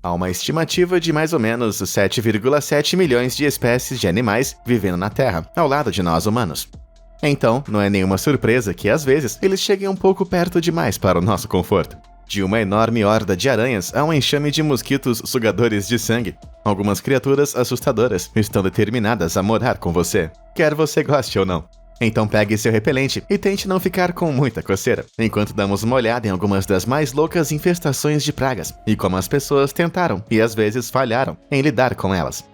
Há uma estimativa de mais ou menos 7,7 milhões de espécies de animais vivendo na Terra, ao lado de nós humanos. Então, não é nenhuma surpresa que, às vezes, eles cheguem um pouco perto demais para o nosso conforto. De uma enorme horda de aranhas a um enxame de mosquitos sugadores de sangue, algumas criaturas assustadoras estão determinadas a morar com você, quer você goste ou não. Então pegue seu repelente e tente não ficar com muita coceira, enquanto damos uma olhada em algumas das mais loucas infestações de pragas e como as pessoas tentaram, e às vezes falharam, em lidar com elas.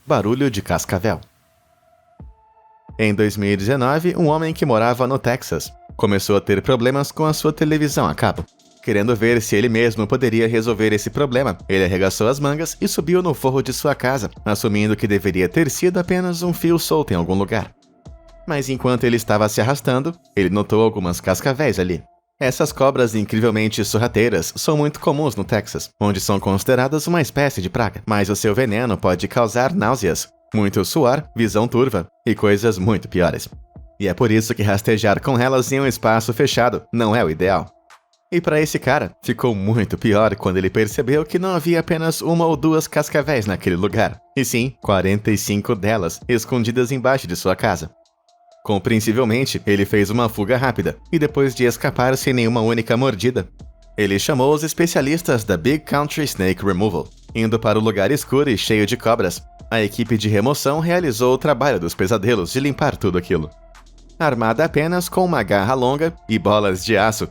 Barulho de cascavel. Em 2019, um homem que morava no Texas começou a ter problemas com a sua televisão a cabo. Querendo ver se ele mesmo poderia resolver esse problema, ele arregaçou as mangas e subiu no forro de sua casa, assumindo que deveria ter sido apenas um fio solto em algum lugar. Mas enquanto ele estava se arrastando, ele notou algumas cascavéis ali. Essas cobras incrivelmente sorrateiras são muito comuns no Texas, onde são consideradas uma espécie de praga, mas o seu veneno pode causar náuseas, muito suor, visão turva e coisas muito piores. E é por isso que rastejar com elas em um espaço fechado não é o ideal. E para esse cara, ficou muito pior quando ele percebeu que não havia apenas uma ou duas cascavéis naquele lugar, e sim 45 delas escondidas embaixo de sua casa. Compreensivelmente, ele fez uma fuga rápida, e depois de escapar sem nenhuma única mordida, ele chamou os especialistas da Big Country Snake Removal. Indo para o lugar escuro e cheio de cobras, a equipe de remoção realizou o trabalho dos pesadelos de limpar tudo aquilo. Armada apenas com uma garra longa e bolas de aço,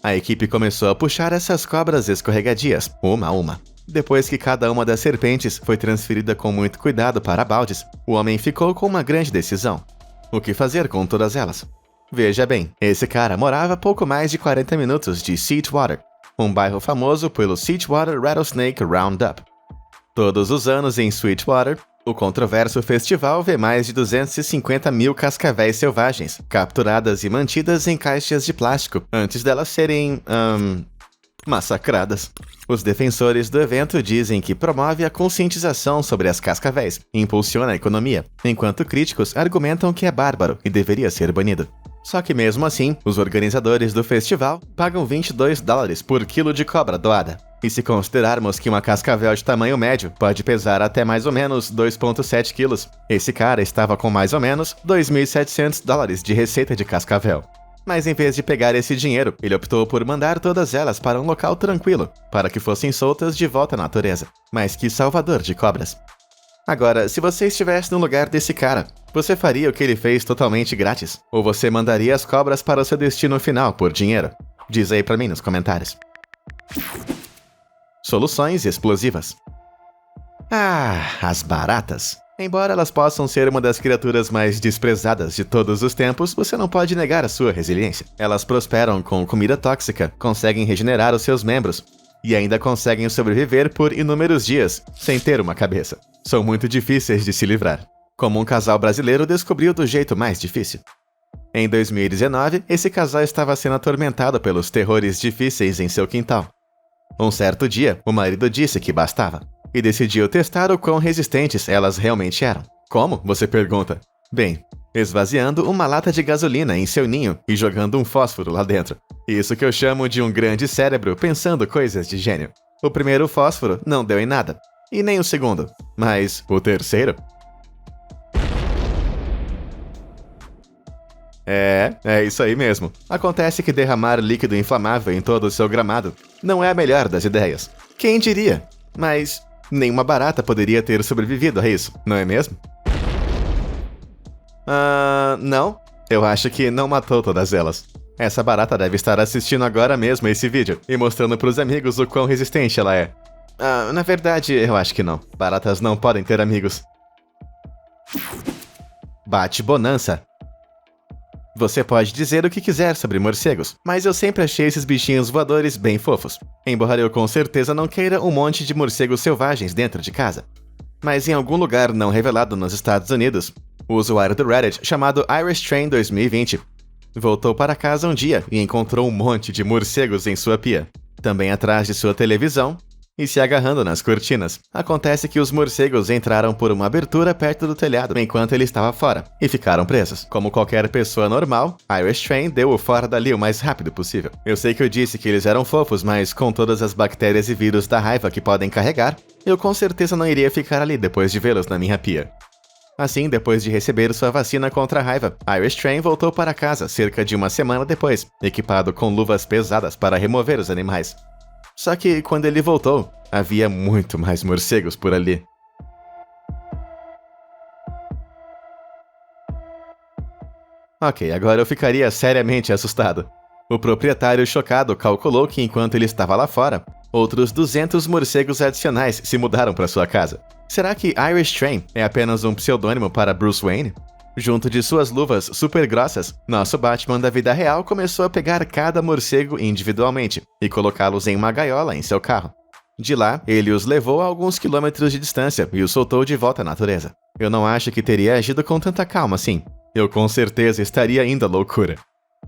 a equipe começou a puxar essas cobras escorregadias, uma a uma. Depois que cada uma das serpentes foi transferida com muito cuidado para baldes, o homem ficou com uma grande decisão. O que fazer com todas elas? Veja bem, esse cara morava a pouco mais de 40 minutos de Sweetwater, um bairro famoso pelo Sweetwater Rattlesnake Roundup. Todos os anos em Sweetwater, o controverso festival vê mais de 250 mil cascavéis selvagens, capturadas e mantidas em caixas de plástico, antes delas serem, massacradas. Os defensores do evento dizem que promove a conscientização sobre as cascavéis e impulsiona a economia, enquanto críticos argumentam que é bárbaro e deveria ser banido. Só que mesmo assim, os organizadores do festival pagam $22 por quilo de cobra doada. E se considerarmos que uma cascavel de tamanho médio pode pesar até mais ou menos 2,7 quilos, esse cara estava com mais ou menos $2.700 de receita de cascavel. Mas em vez de pegar esse dinheiro, ele optou por mandar todas elas para um local tranquilo, para que fossem soltas de volta à natureza. Mas que salvador de cobras! Agora, se você estivesse no lugar desse cara, você faria o que ele fez totalmente grátis? Ou você mandaria as cobras para o seu destino final por dinheiro? Diz aí pra mim nos comentários. Soluções explosivas. As baratas. Embora elas possam ser uma das criaturas mais desprezadas de todos os tempos, você não pode negar a sua resiliência. Elas prosperam com comida tóxica, conseguem regenerar os seus membros e ainda conseguem sobreviver por inúmeros dias, sem ter uma cabeça. São muito difíceis de se livrar, como um casal brasileiro descobriu do jeito mais difícil. Em 2019, esse casal estava sendo atormentado pelos terrores difíceis em seu quintal. Um certo dia, o marido disse que bastava, e decidiu testar o quão resistentes elas realmente eram. Como? Você pergunta. Bem, esvaziando uma lata de gasolina em seu ninho e jogando um fósforo lá dentro. Isso que eu chamo de um grande cérebro pensando coisas de gênio. O primeiro fósforo não deu em nada, e nem o segundo, mas o terceiro? É isso aí mesmo. Acontece que derramar líquido inflamável em todo o seu gramado não é a melhor das ideias. Quem diria? Mas nenhuma barata poderia ter sobrevivido a isso, não é mesmo? Não. Eu acho que não matou todas elas. Essa barata deve estar assistindo agora mesmo esse vídeo e mostrando pros amigos o quão resistente ela é. Na verdade, eu acho que não. Baratas não podem ter amigos. Bate bonança. Você pode dizer o que quiser sobre morcegos, mas eu sempre achei esses bichinhos voadores bem fofos. Embora eu com certeza não queira um monte de morcegos selvagens dentro de casa. Mas em algum lugar não revelado nos Estados Unidos, o usuário do Reddit chamado Irish Train 2020 voltou para casa um dia e encontrou um monte de morcegos em sua pia, também atrás de sua televisão e se agarrando nas cortinas. Acontece que os morcegos entraram por uma abertura perto do telhado enquanto ele estava fora, e ficaram presos. Como qualquer pessoa normal, Irish Train deu-o fora dali o mais rápido possível. Eu sei que eu disse que eles eram fofos, mas com todas as bactérias e vírus da raiva que podem carregar, eu com certeza não iria ficar ali depois de vê-los na minha pia. Assim, depois de receber sua vacina contra a raiva, Irish Train voltou para casa cerca de uma semana depois, equipado com luvas pesadas para remover os animais. Só que, quando ele voltou, havia muito mais morcegos por ali. Ok, agora eu ficaria seriamente assustado. O proprietário chocado calculou que enquanto ele estava lá fora, outros 200 morcegos adicionais se mudaram para sua casa. Será que Irish Train é apenas um pseudônimo para Bruce Wayne? Junto de suas luvas super grossas, nosso Batman da vida real começou a pegar cada morcego individualmente e colocá-los em uma gaiola em seu carro. De lá, ele os levou a alguns quilômetros de distância e os soltou de volta à natureza. Eu não acho que teria agido com tanta calma assim. Eu com certeza estaria indo à loucura.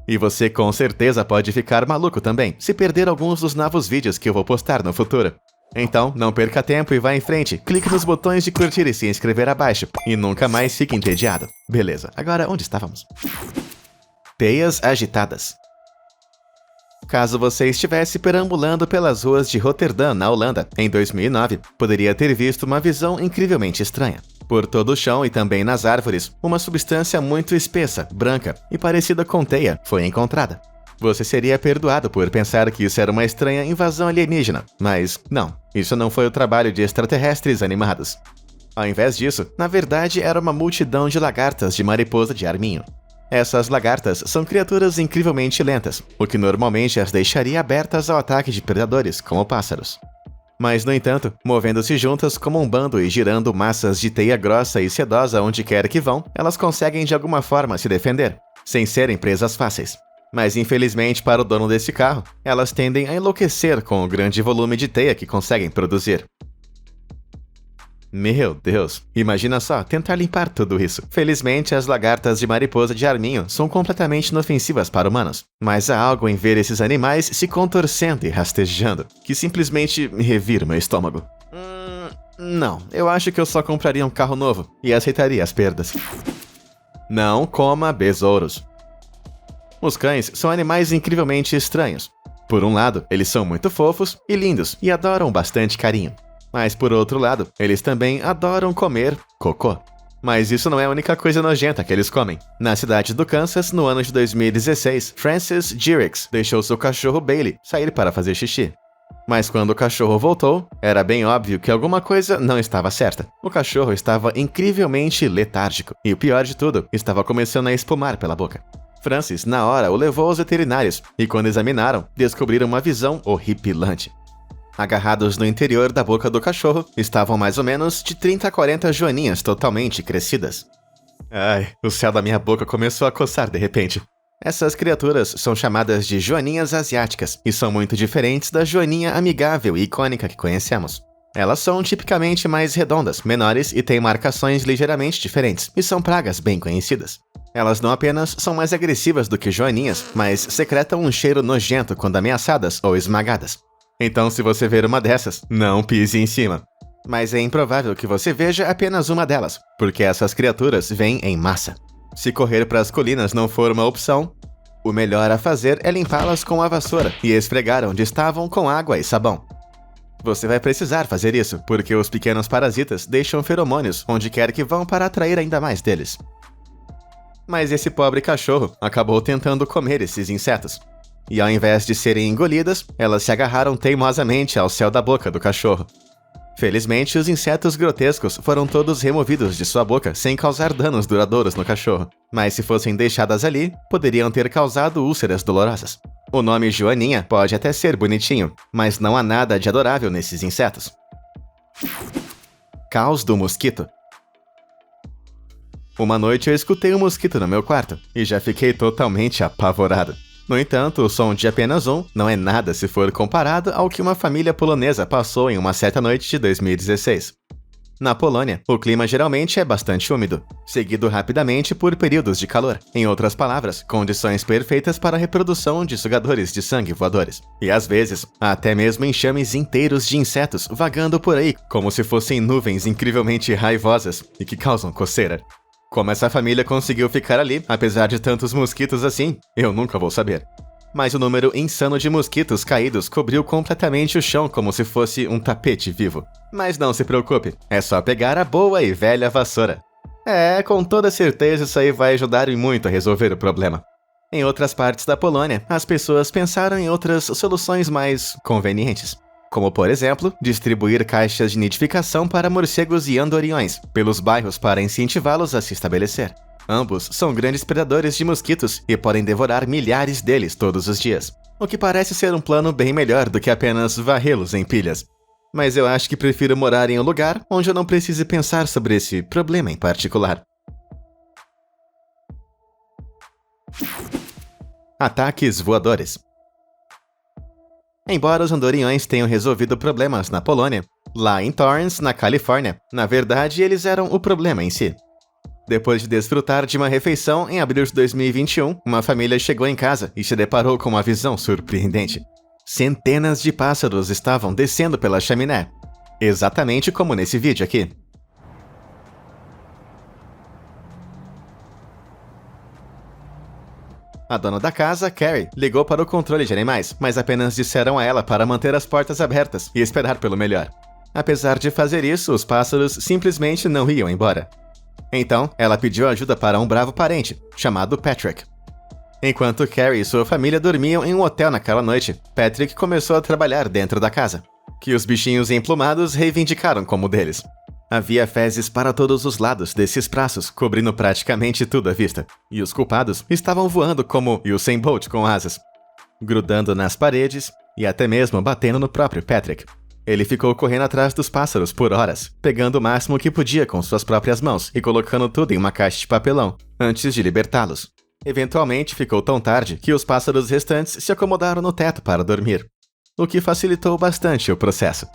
E você com certeza pode ficar maluco também, se perder alguns dos novos vídeos que eu vou postar no futuro. Então, não perca tempo e vá em frente, clique nos botões de curtir e se inscrever abaixo, e nunca mais fique entediado. Beleza, agora onde estávamos? Teias agitadas. Caso você estivesse perambulando pelas ruas de Roterdã, na Holanda, em 2009, poderia ter visto uma visão incrivelmente estranha. Por todo o chão e também nas árvores, uma substância muito espessa, branca e parecida com teia foi encontrada. Você seria perdoado por pensar que isso era uma estranha invasão alienígena, mas não, isso não foi o trabalho de extraterrestres animados. Ao invés disso, na verdade era uma multidão de lagartas de mariposa de arminho. Essas lagartas são criaturas incrivelmente lentas, o que normalmente as deixaria abertas ao ataque de predadores, como pássaros. Mas, no entanto, movendo-se juntas como um bando e girando massas de teia grossa e sedosa onde quer que vão, elas conseguem de alguma forma se defender, sem serem presas fáceis. Mas infelizmente para o dono desse carro, elas tendem a enlouquecer com o grande volume de teia que conseguem produzir. Meu Deus, imagina só tentar limpar tudo isso. Felizmente as lagartas de mariposa de arminho são completamente inofensivas para humanos, mas há algo em ver esses animais se contorcendo e rastejando, que simplesmente me revira meu estômago. Não, eu acho que eu só compraria um carro novo e aceitaria as perdas. Não coma besouros. Os cães são animais incrivelmente estranhos. Por um lado, eles são muito fofos e lindos e adoram bastante carinho. Mas por outro lado, eles também adoram comer cocô. Mas isso não é a única coisa nojenta que eles comem. Na cidade do Kansas, no ano de 2016, Francis Jurix deixou seu cachorro Bailey sair para fazer xixi. Mas quando o cachorro voltou, era bem óbvio que alguma coisa não estava certa. O cachorro estava incrivelmente letárgico e o pior de tudo, estava começando a espumar pela boca. Francis, na hora, o levou aos veterinários e quando examinaram, descobriram uma visão horripilante. Agarrados no interior da boca do cachorro, estavam mais ou menos de 30 a 40 joaninhas totalmente crescidas. Ai, o céu da minha boca começou a coçar de repente. Essas criaturas são chamadas de joaninhas asiáticas e são muito diferentes da joaninha amigável e icônica que conhecemos. Elas são tipicamente mais redondas, menores e têm marcações ligeiramente diferentes, e são pragas bem conhecidas. Elas não apenas são mais agressivas do que joaninhas, mas secretam um cheiro nojento quando ameaçadas ou esmagadas. Então, se você ver uma dessas, não pise em cima. Mas é improvável que você veja apenas uma delas, porque essas criaturas vêm em massa. Se correr para as colinas não for uma opção, o melhor a fazer é limpá-las com a vassoura e esfregar onde estavam com água e sabão. Você vai precisar fazer isso, porque os pequenos parasitas deixam feromônios onde quer que vão para atrair ainda mais deles. Mas esse pobre cachorro acabou tentando comer esses insetos. E ao invés de serem engolidas, elas se agarraram teimosamente ao céu da boca do cachorro. Felizmente, os insetos grotescos foram todos removidos de sua boca sem causar danos duradouros no cachorro. Mas se fossem deixadas ali, poderiam ter causado úlceras dolorosas. O nome Joaninha pode até ser bonitinho, mas não há nada de adorável nesses insetos. Caos do mosquito. Uma noite eu escutei um mosquito no meu quarto e já fiquei totalmente apavorado. No entanto, o som de apenas um não é nada se for comparado ao que uma família polonesa passou em uma certa noite de 2016. Na Polônia, o clima geralmente é bastante úmido, seguido rapidamente por períodos de calor. Em outras palavras, condições perfeitas para a reprodução de sugadores de sangue voadores. E às vezes, há até mesmo enxames inteiros de insetos vagando por aí, como se fossem nuvens incrivelmente raivosas e que causam coceira. Como essa família conseguiu ficar ali, apesar de tantos mosquitos assim, eu nunca vou saber. Mas o número insano de mosquitos caídos cobriu completamente o chão como se fosse um tapete vivo. Mas não se preocupe, é só pegar a boa e velha vassoura. Com toda certeza isso aí vai ajudar muito a resolver o problema. Em outras partes da Polônia, as pessoas pensaram em outras soluções mais convenientes. Como, por exemplo, distribuir caixas de nidificação para morcegos e andorinhões pelos bairros para incentivá-los a se estabelecer. Ambos são grandes predadores de mosquitos e podem devorar milhares deles todos os dias, o que parece ser um plano bem melhor do que apenas varrê-los em pilhas. Mas eu acho que prefiro morar em um lugar onde eu não precise pensar sobre esse problema em particular. Ataques voadores. Embora os andorinhões tenham resolvido problemas na Polônia, lá em Torrance, na Califórnia, na verdade eles eram o problema em si. Depois de desfrutar de uma refeição em abril de 2021, uma família chegou em casa e se deparou com uma visão surpreendente. Centenas de pássaros estavam descendo pela chaminé, exatamente como nesse vídeo aqui. A dona da casa, Carrie, ligou para o controle de animais, mas apenas disseram a ela para manter as portas abertas e esperar pelo melhor. Apesar de fazer isso, os pássaros simplesmente não iam embora. Então, ela pediu ajuda para um bravo parente, chamado Patrick. Enquanto Carrie e sua família dormiam em um hotel naquela noite, Patrick começou a trabalhar dentro da casa, que os bichinhos emplumados reivindicaram como deles. Havia fezes para todos os lados desses braços, cobrindo praticamente tudo à vista, e os culpados estavam voando como Usain Bolt com asas, grudando nas paredes e até mesmo batendo no próprio Patrick. Ele ficou correndo atrás dos pássaros por horas, pegando o máximo que podia com suas próprias mãos e colocando tudo em uma caixa de papelão, antes de libertá-los. Eventualmente ficou tão tarde que os pássaros restantes se acomodaram no teto para dormir, o que facilitou bastante o processo.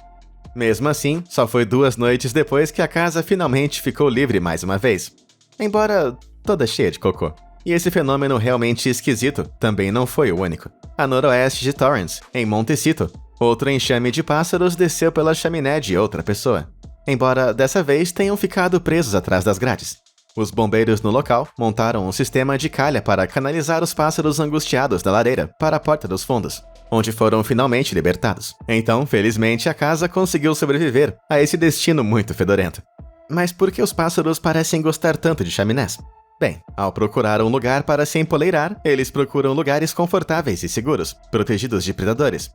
Mesmo assim, só foi 2 noites depois que a casa finalmente ficou livre mais uma vez, embora toda cheia de cocô. E esse fenômeno realmente esquisito também não foi o único. A noroeste de Torrance, em Montecito, outro enxame de pássaros desceu pela chaminé de outra pessoa, embora dessa vez tenham ficado presos atrás das grades. Os bombeiros no local montaram um sistema de calha para canalizar os pássaros angustiados da lareira para a porta dos fundos, onde foram finalmente libertados. Então, felizmente, a casa conseguiu sobreviver a esse destino muito fedorento. Mas por que os pássaros parecem gostar tanto de chaminés? Bem, ao procurar um lugar para se empoleirar, eles procuram lugares confortáveis e seguros, protegidos de predadores.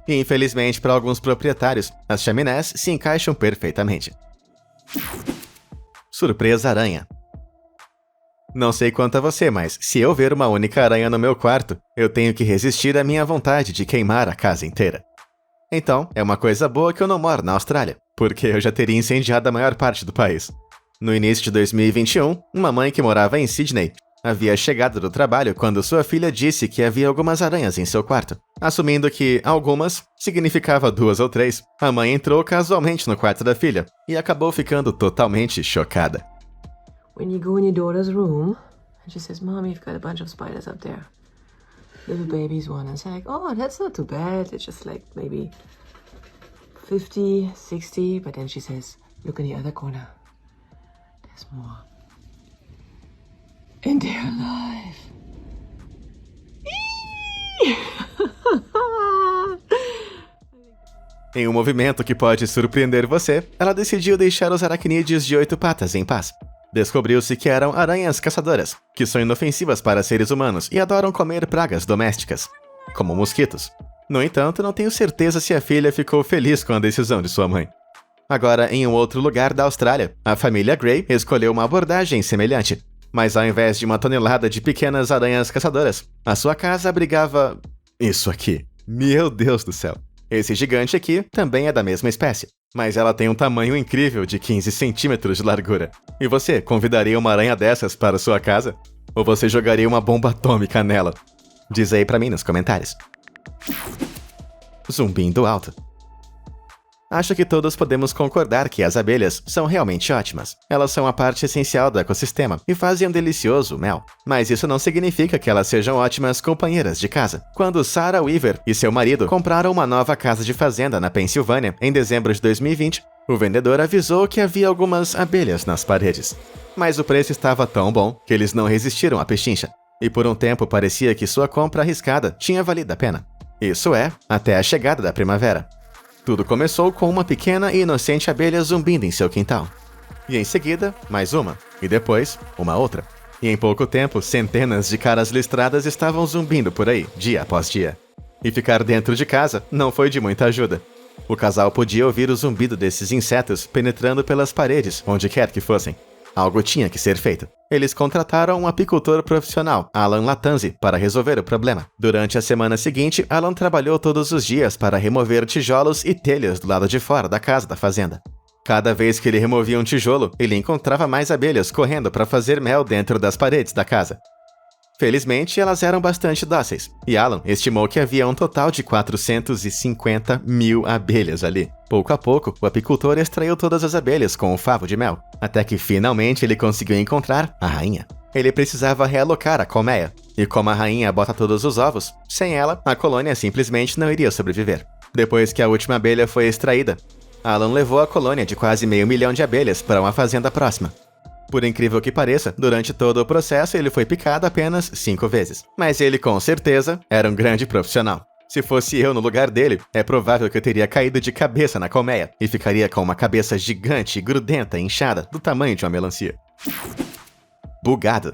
E infelizmente para alguns proprietários, as chaminés se encaixam perfeitamente. Surpresa aranha. Não sei quanto a você, mas se eu ver uma única aranha no meu quarto, eu tenho que resistir à minha vontade de queimar a casa inteira. Então, é uma coisa boa que eu não moro na Austrália, porque eu já teria incendiado a maior parte do país. No início de 2021, uma mãe que morava em Sydney havia chegado do trabalho quando sua filha disse que havia algumas aranhas em seu quarto. Assumindo que algumas significava 2 ou 3, a mãe entrou casualmente no quarto da filha e acabou ficando totalmente chocada. When you go in your daughter's room, and she says, "Mom, you've got a bunch of spiders up there. Little baby's one." And it's like, "Oh, that's not too bad. It's just like maybe 50, 60. But then she says, "Look in the other corner. There's more. And they're alive." Em um movimento que pode surpreender você, ela decidiu deixar os aracnídeos de 8 patas em paz. Descobriu-se que eram aranhas caçadoras, que são inofensivas para seres humanos e adoram comer pragas domésticas, como mosquitos. No entanto, não tenho certeza se a filha ficou feliz com a decisão de sua mãe. Agora, em um outro lugar da Austrália, a família Gray escolheu uma abordagem semelhante, mas ao invés de uma tonelada de pequenas aranhas caçadoras, a sua casa abrigava isso aqui. Meu Deus do céu! Esse gigante aqui também é da mesma espécie, mas ela tem um tamanho incrível de 15 centímetros de largura. E você convidaria uma aranha dessas para sua casa? Ou você jogaria uma bomba atômica nela? Diz aí pra mim nos comentários. Zumbindo alto. Acho que todos podemos concordar que as abelhas são realmente ótimas. Elas são a parte essencial do ecossistema e fazem um delicioso mel. Mas isso não significa que elas sejam ótimas companheiras de casa. Quando Sarah Weaver e seu marido compraram uma nova casa de fazenda na Pensilvânia em dezembro de 2020, o vendedor avisou que havia algumas abelhas nas paredes. Mas o preço estava tão bom que eles não resistiram à pechincha. E por um tempo parecia que sua compra arriscada tinha valido a pena. Isso é, até a chegada da primavera. Tudo começou com uma pequena e inocente abelha zumbindo em seu quintal. E em seguida, mais uma. E depois, uma outra. E em pouco tempo, centenas de caras listradas estavam zumbindo por aí, dia após dia. E ficar dentro de casa não foi de muita ajuda. O casal podia ouvir o zumbido desses insetos penetrando pelas paredes, onde quer que fossem. Algo tinha que ser feito. Eles contrataram um apicultor profissional, Alan Latanzi, para resolver o problema. Durante a semana seguinte, Alan trabalhou todos os dias para remover tijolos e telhas do lado de fora da casa da fazenda. Cada vez que ele removia um tijolo, ele encontrava mais abelhas correndo para fazer mel dentro das paredes da casa. Felizmente, elas eram bastante dóceis, e Alan estimou que havia um total de 450 mil abelhas ali. Pouco a pouco, o apicultor extraiu todas as abelhas com um favo de mel, até que finalmente ele conseguiu encontrar a rainha. Ele precisava realocar a colmeia, e como a rainha bota todos os ovos, sem ela, a colônia simplesmente não iria sobreviver. Depois que a última abelha foi extraída, Alan levou a colônia de quase 500 mil de abelhas para uma fazenda próxima. Por incrível que pareça, durante todo o processo ele foi picado apenas 5 vezes. Mas ele, com certeza, era um grande profissional. Se fosse eu no lugar dele, é provável que eu teria caído de cabeça na colmeia e ficaria com uma cabeça gigante, grudenta e inchada, do tamanho de uma melancia. Bugado.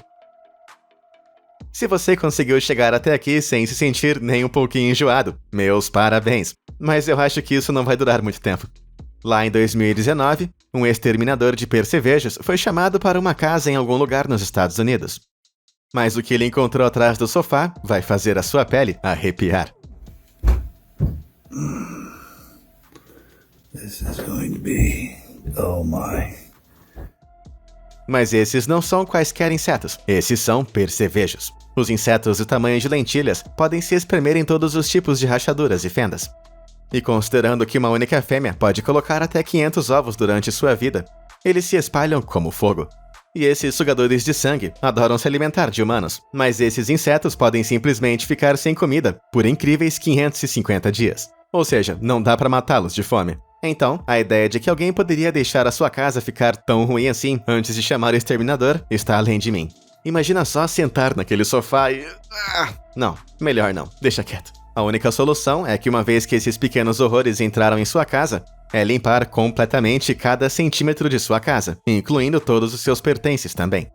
Se você conseguiu chegar até aqui sem se sentir nem um pouquinho enjoado, meus parabéns. Mas eu acho que isso não vai durar muito tempo. Lá em 2019, um exterminador de percevejos foi chamado para uma casa em algum lugar nos Estados Unidos. Mas o que ele encontrou atrás do sofá vai fazer a sua pele arrepiar. This is going to be... oh my. Mas esses não são quaisquer insetos, esses são percevejos. Os insetos do tamanho de lentilhas podem se espremer em todos os tipos de rachaduras e fendas. E considerando que uma única fêmea pode colocar até 500 ovos durante sua vida, eles se espalham como fogo. E esses sugadores de sangue adoram se alimentar de humanos, mas esses insetos podem simplesmente ficar sem comida por incríveis 550 dias. Ou seja, não dá pra matá-los de fome. Então, a ideia de que alguém poderia deixar a sua casa ficar tão ruim assim antes de chamar o exterminador está além de mim. Imagina só sentar naquele sofá e... Não, melhor não, deixa quieto. A única solução é que uma vez que esses pequenos horrores entraram em sua casa, é limpar completamente cada centímetro de sua casa, incluindo todos os seus pertences também.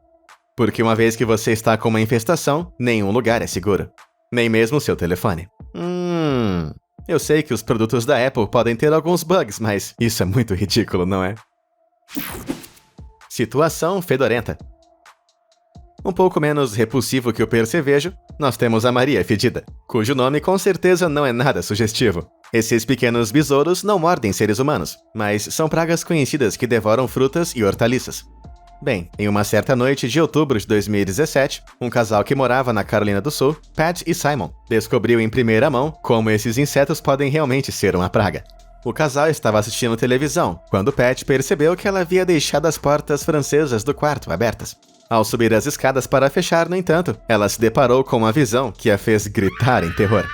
Porque uma vez que você está com uma infestação, nenhum lugar é seguro. Nem mesmo seu telefone. Eu sei que os produtos da Apple podem ter alguns bugs, mas isso é muito ridículo, não é? Situação fedorenta. Um pouco menos repulsivo que o percevejo, nós temos a Maria Fedida, cujo nome com certeza não é nada sugestivo. Esses pequenos besouros não mordem seres humanos, mas são pragas conhecidas que devoram frutas e hortaliças. Bem, em uma certa noite de outubro de 2017, um casal que morava na Carolina do Sul, Pat e Simon, descobriu em primeira mão como esses insetos podem realmente ser uma praga. O casal estava assistindo televisão, quando Pat percebeu que ela havia deixado as portas francesas do quarto abertas. Ao subir as escadas para fechar, no entanto, ela se deparou com uma visão que a fez gritar em terror.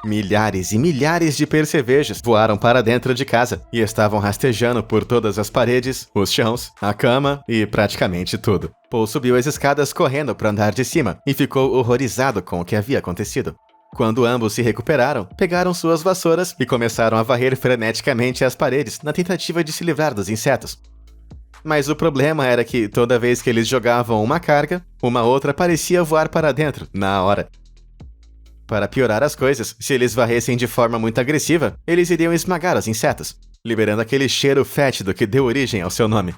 Milhares e milhares de percevejos voaram para dentro de casa e estavam rastejando por todas as paredes, os chãos, a cama e praticamente tudo. Paul subiu as escadas correndo para o andar de cima e ficou horrorizado com o que havia acontecido. Quando ambos se recuperaram, pegaram suas vassouras e começaram a varrer freneticamente as paredes na tentativa de se livrar dos insetos. Mas o problema era que toda vez que eles jogavam uma carga, uma outra parecia voar para dentro, na hora. Para piorar as coisas, se eles varressem de forma muito agressiva, eles iriam esmagar os insetos, liberando aquele cheiro fétido que deu origem ao seu nome.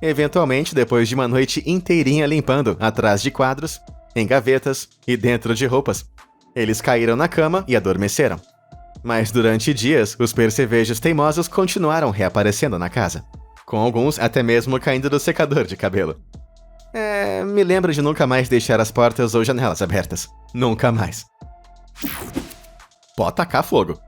Eventualmente, depois de uma noite inteirinha limpando atrás de quadros, em gavetas e dentro de roupas, eles caíram na cama e adormeceram. Mas durante dias, os percevejos teimosos continuaram reaparecendo na casa, com alguns até mesmo caindo do secador de cabelo. Me lembro de nunca mais deixar as portas ou janelas abertas. Nunca mais. Pode tacar fogo.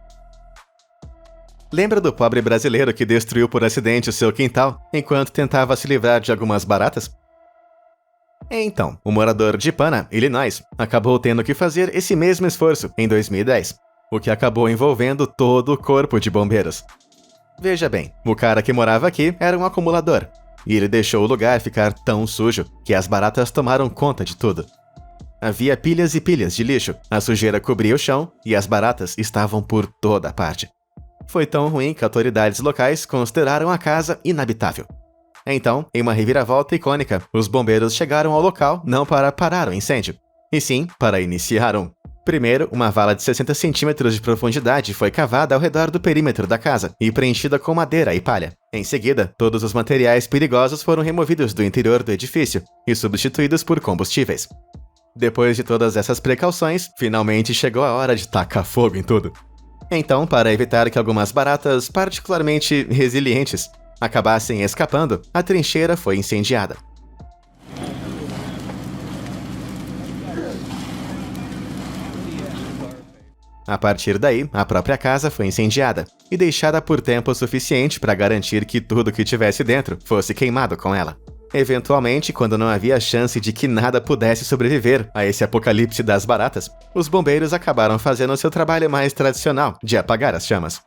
Lembra do pobre brasileiro que destruiu por acidente o seu quintal enquanto tentava se livrar de algumas baratas? Então, o morador de Pana, Illinois, acabou tendo que fazer esse mesmo esforço em 2010, o que acabou envolvendo todo o corpo de bombeiros. Veja bem, o cara que morava aqui era um acumulador, e ele deixou o lugar ficar tão sujo que as baratas tomaram conta de tudo. Havia pilhas e pilhas de lixo, a sujeira cobria o chão e as baratas estavam por toda parte. Foi tão ruim que autoridades locais consideraram a casa inabitável. Então, em uma reviravolta icônica, os bombeiros chegaram ao local não para parar o incêndio, e sim para iniciar um. Primeiro, uma vala de 60 centímetros de profundidade foi cavada ao redor do perímetro da casa e preenchida com madeira e palha. Em seguida, todos os materiais perigosos foram removidos do interior do edifício e substituídos por combustíveis. Depois de todas essas precauções, finalmente chegou a hora de tacar fogo em tudo. Então, para evitar que algumas baratas particularmente resilientes acabassem escapando, a trincheira foi incendiada. A partir daí, a própria casa foi incendiada e deixada por tempo suficiente para garantir que tudo que tivesse dentro fosse queimado com ela. Eventualmente, quando não havia chance de que nada pudesse sobreviver a esse apocalipse das baratas, os bombeiros acabaram fazendo seu trabalho mais tradicional de apagar as chamas.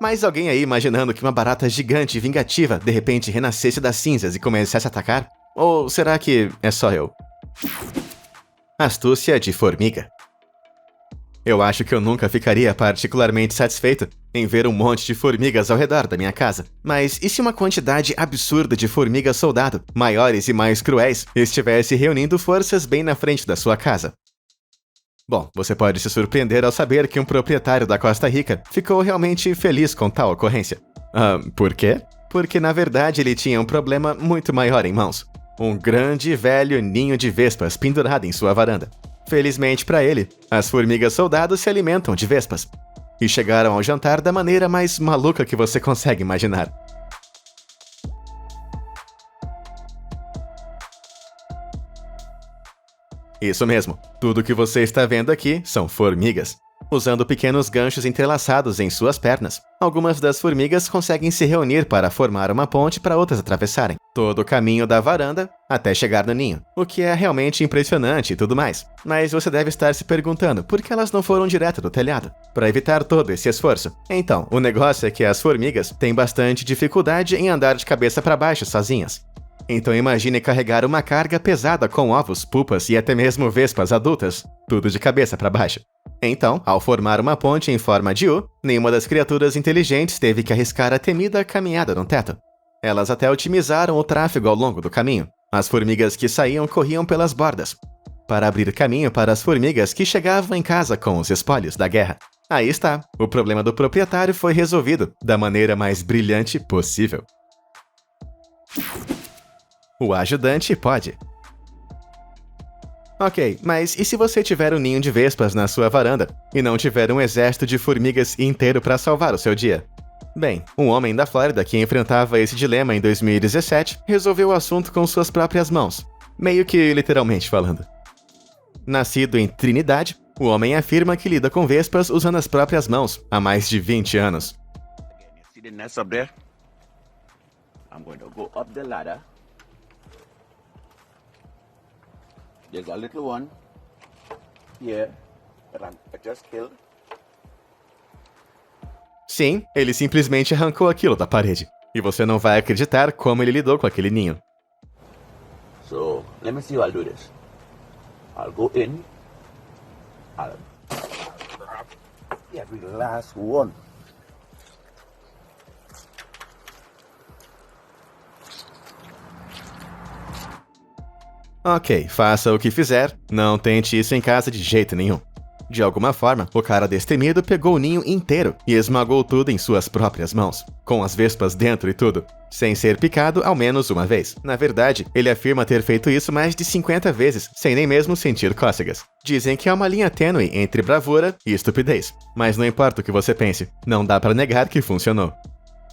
Mas alguém aí imaginando que uma barata gigante e vingativa de repente renascesse das cinzas e começasse a atacar? Ou será que é só eu? Astúcia de formiga. Eu acho que eu nunca ficaria particularmente satisfeito em ver um monte de formigas ao redor da minha casa. Mas e se uma quantidade absurda de formigas soldado, maiores e mais cruéis, estivesse reunindo forças bem na frente da sua casa? Bom, você pode se surpreender ao saber que um proprietário da Costa Rica ficou realmente feliz com tal ocorrência. Por quê? Porque na verdade ele tinha um problema muito maior em mãos. Um grande e velho ninho de vespas pendurado em sua varanda. Felizmente para ele, as formigas soldados se alimentam de vespas. E chegaram ao jantar da maneira mais maluca que você consegue imaginar. Isso mesmo, tudo que você está vendo aqui são formigas. Usando pequenos ganchos entrelaçados em suas pernas, algumas das formigas conseguem se reunir para formar uma ponte para outras atravessarem todo o caminho da varanda até chegar no ninho, o que é realmente impressionante e tudo mais. Mas você deve estar se perguntando por que elas não foram direto do telhado, para evitar todo esse esforço. Então, o negócio é que as formigas têm bastante dificuldade em andar de cabeça para baixo sozinhas. Então imagine carregar uma carga pesada com ovos, pupas e até mesmo vespas adultas, tudo de cabeça para baixo. Então, ao formar uma ponte em forma de U, nenhuma das criaturas inteligentes teve que arriscar a temida caminhada no teto. Elas até otimizaram o tráfego ao longo do caminho. As formigas que saíam corriam pelas bordas, para abrir caminho para as formigas que chegavam em casa com os espólios da guerra. Aí está, o problema do proprietário foi resolvido da maneira mais brilhante possível. O ajudante pode. Ok, mas e se você tiver um ninho de vespas na sua varanda e não tiver um exército de formigas inteiro para salvar o seu dia? Bem, um homem da Flórida que enfrentava esse dilema em 2017 resolveu o assunto com suas próprias mãos, meio que literalmente falando. Nascido em Trinidad, o homem afirma que lida com vespas usando as próprias mãos há mais de 20 anos. See the nest up there? I'm going to go up the ladder. There's a little one here that I just killed. Sim, ele simplesmente arrancou aquilo da parede. E você não vai acreditar como ele lidou com aquele ninho. So, let me see how I'll do this. I'll go in. I'll grab every last one. Ok, faça o que fizer, não tente isso em casa de jeito nenhum. De alguma forma, o cara destemido pegou o ninho inteiro e esmagou tudo em suas próprias mãos, com as vespas dentro e tudo, sem ser picado ao menos uma vez. Na verdade, ele afirma ter feito isso mais de 50 vezes, sem nem mesmo sentir cócegas. Dizem que há uma linha tênue entre bravura e estupidez, mas não importa o que você pense, não dá pra negar que funcionou.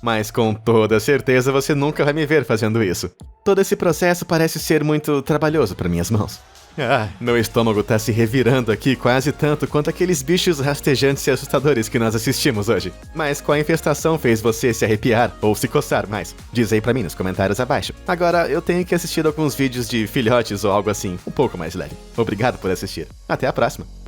Mas com toda certeza você nunca vai me ver fazendo isso. Todo esse processo parece ser muito trabalhoso para minhas mãos. Ah, meu estômago tá se revirando aqui quase tanto quanto aqueles bichos rastejantes e assustadores que nós assistimos hoje. Mas qual infestação fez você se arrepiar ou se coçar mais? Diz aí pra mim nos comentários abaixo. Agora, eu tenho que assistir alguns vídeos de filhotes ou algo assim, um pouco mais leve. Obrigado por assistir. Até a próxima!